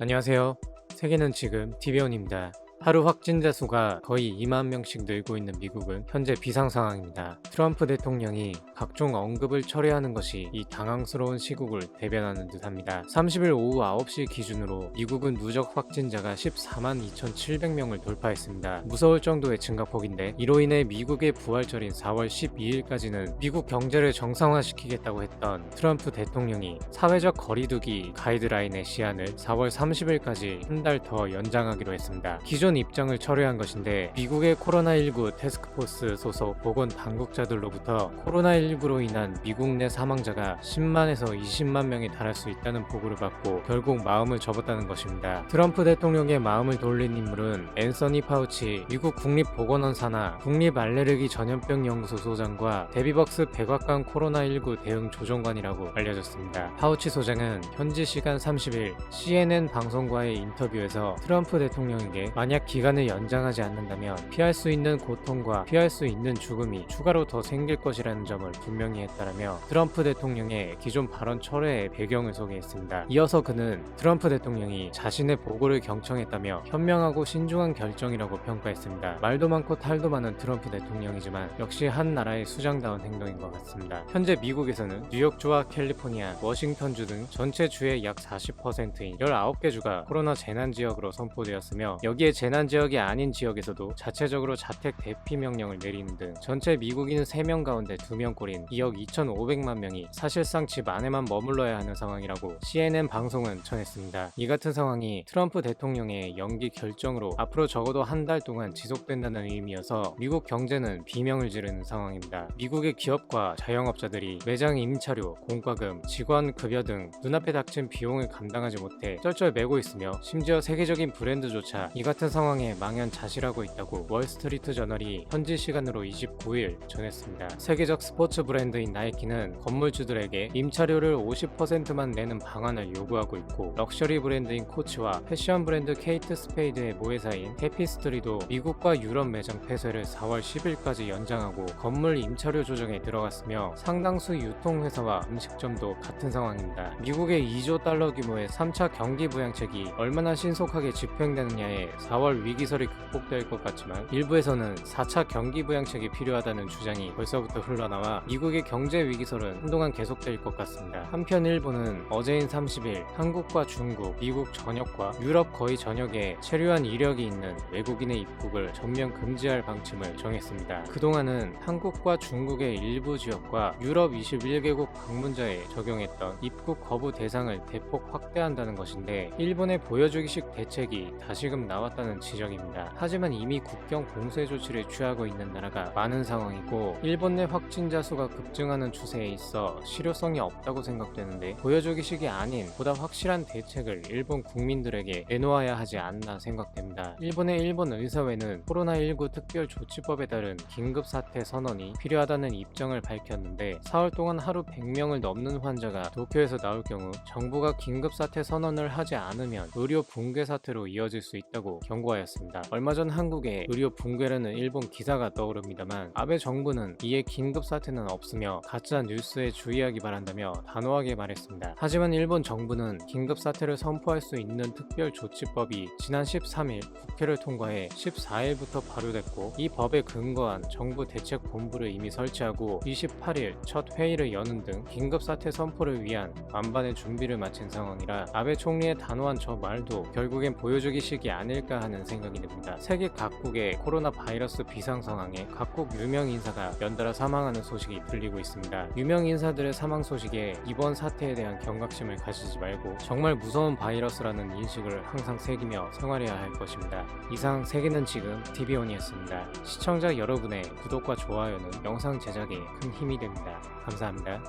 안녕하세요. 세계는 지금 TV온입니다. 하루 확진자 수가 거의 2만 명씩 늘고 있는 미국은 현재 비상 상황입니다. 트럼프 대통령이 각종 언급을 철회하는 것이 이 당황스러운 시국을 대변하는 듯합니다. 30일 오후 9시 기준으로 미국은 누적 확진자가 14만 2,700명을 돌파했습니다. 무서울 정도의 증가폭인데 이로 인해 미국의 부활절인 4월 12일까지는 미국 경제를 정상화시키겠다고 했던 트럼프 대통령이 사회적 거리두기 가이드라인의 시한을 4월 30일까지 한 달 더 연장하기로 했습니다. 기존 입장을 철회한 것인데 미국의 코로나19 태스크포스 소속 보건 당국자들로부터 코로나19로 인한 미국 내 사망자가 10만에서 20만 명에 달할 수 있다는 보고를 받고 결국 마음을 접었다는 것입니다. 트럼프 대통령의 마음을 돌린 인물은 앤서니 파우치 미국 국립보건원 산하 국립알레르기 전염병 연구소 소장과 데비벅스 백악관 코로나19 대응 조정관이라고 알려졌습니다. 파우치 소장은 현지 시간 30일 CNN 방송과의 인터뷰에서 트럼프 대통령에게 만약 기간을 연장하지 않는다면 피할 수 있는 고통과 피할 수 있는 죽음이 추가로 더 생길 것이라는 점을 분명히 했다라며 트럼프 대통령의 기존 발언 철회의 배경을 소개했습니다. 이어서 그는 트럼프 대통령이 자신의 보고를 경청했다며 현명하고 신중한 결정이라고 평가했습니다. 말도 많고 탈도 많은 트럼프 대통령이지만 역시 한 나라의 수장다운 행동인 것 같습니다. 현재 미국에서는 뉴욕주와 캘리포니아, 워싱턴주 등 전체 주의 약 40%인 19개 주가 코로나 재난지역으로 선포되었으며 여기에 재난지역이 아닌 지역에서도 자체적으로 자택 대피 명령을 내리는 등 전체 미국인 3명 가운데 2명꼴인 2억 2,500만 명이 사실상 집 안에만 머물러야 하는 상황이라고 CNN 방송은 전했습니다. 이 같은 상황이 트럼프 대통령의 연기 결정으로 앞으로 적어도 한 달 동안 지속된다는 의미여서 미국 경제는 비명을 지르는 상황입니다. 미국의 기업과 자영업자들이 매장 임차료, 공과금, 직원 급여 등 눈앞에 닥친 비용을 감당하지 못해 쩔쩔매고 있으며 심지어 세계적인 브랜드조차 이 같은 상황에 망연자실하고 있다고 월스트리트 저널이 현지 시간으로 29일 전했습니다. 세계적 스포츠 브랜드인 나이키는 건물주들에게 임차료를 50%만 내는 방안을 요구하고 있고 럭셔리 브랜드인 코치와 패션 브랜드 케이트 스페이드의 모회사인 테피스트리도 미국과 유럽 매장 폐쇄를 4월 10일까지 연장하고 건물 임차료 조정에 들어갔으며 상당수 유통회사와 음식점도 같은 상황입니다. 미국의 2조 달러 규모의 3차 경기 부양책이 얼마나 신속하게 집행되느냐에 4월 위기설이 극복될 것 같지만 일부에서는 4차 경기 부양책이 필요하다는 주장이 벌써부터 흘러나와 미국의 경제 위기설은 한동안 계속될 것 같습니다. 한편 일본은 어제인 30일 한국과 중국, 미국 전역과 유럽 거의 전역에 체류한 이력이 있는 외국인의 입국을 전면 금지할 방침을 정했습니다. 그동안은 한국과 중국의 일부 지역과 유럽 21개국 방문자에 적용했던 입국 거부 대상을 대폭 확대한다는 것인데 일본의 보여주기식 대책이 다시금 나왔다는 지적입니다. 하지만 이미 국경 봉쇄 조치를 취하고 있는 나라가 많은 상황이고 일본 내 확진자 수가 급증하는 추세에 있어 실효성이 없다고 생각되는데 보여주기식이 아닌 보다 확실한 대책을 일본 국민들에게 내놓아야 하지 않나 생각됩니다. 일본의 일본 의사회는 코로나19 특별조치법에 따른 긴급사태 선언이 필요하다는 입장을 밝혔는데 4월 동안 하루 100명을 넘는 환자가 도쿄에서 나올 경우 정부가 긴급사태 선언을 하지 않으면 의료 붕괴 사태로 이어질 수 있다고 경고하였습니다. 얼마 전 한국에 의료 붕괴라는 일본 기사가 떠오릅니다만 아베 정부는 이에 긴급사태는 없으며 가짜 뉴스에 주의하기 바란다며 단호하게 말했습니다. 하지만 일본 정부는 긴급사태를 선포할 수 있는 특별조치법이 지난 13일 국회를 통과해 14일부터 발효됐고 이 법에 근거한 정부 대책본부를 이미 설치하고 28일 첫 회의를 여는 등 긴급사태 선포를 위한 만반의 준비를 마친 상황이라 아베 총리의 단호한 저 말도 결국엔 보여주기식이 아닐까 하는 생각이 듭니다. 세계 각국의 코로나 바이러스 비상 상황에 각국 유명 인사가 연달아 사망하는 소식이 들리고 있습니다. 유명 인사들의 사망 소식에 이번 사태에 대한 경각심을 가지지 말고 정말 무서운 바이러스라는 인식을 항상 새기며 생활해야 할 것입니다. 이상 세계는 지금 TV온이었습니다. 시청자 여러분의 구독과 좋아요는 영상 제작에 큰 힘이 됩니다. 감사합니다.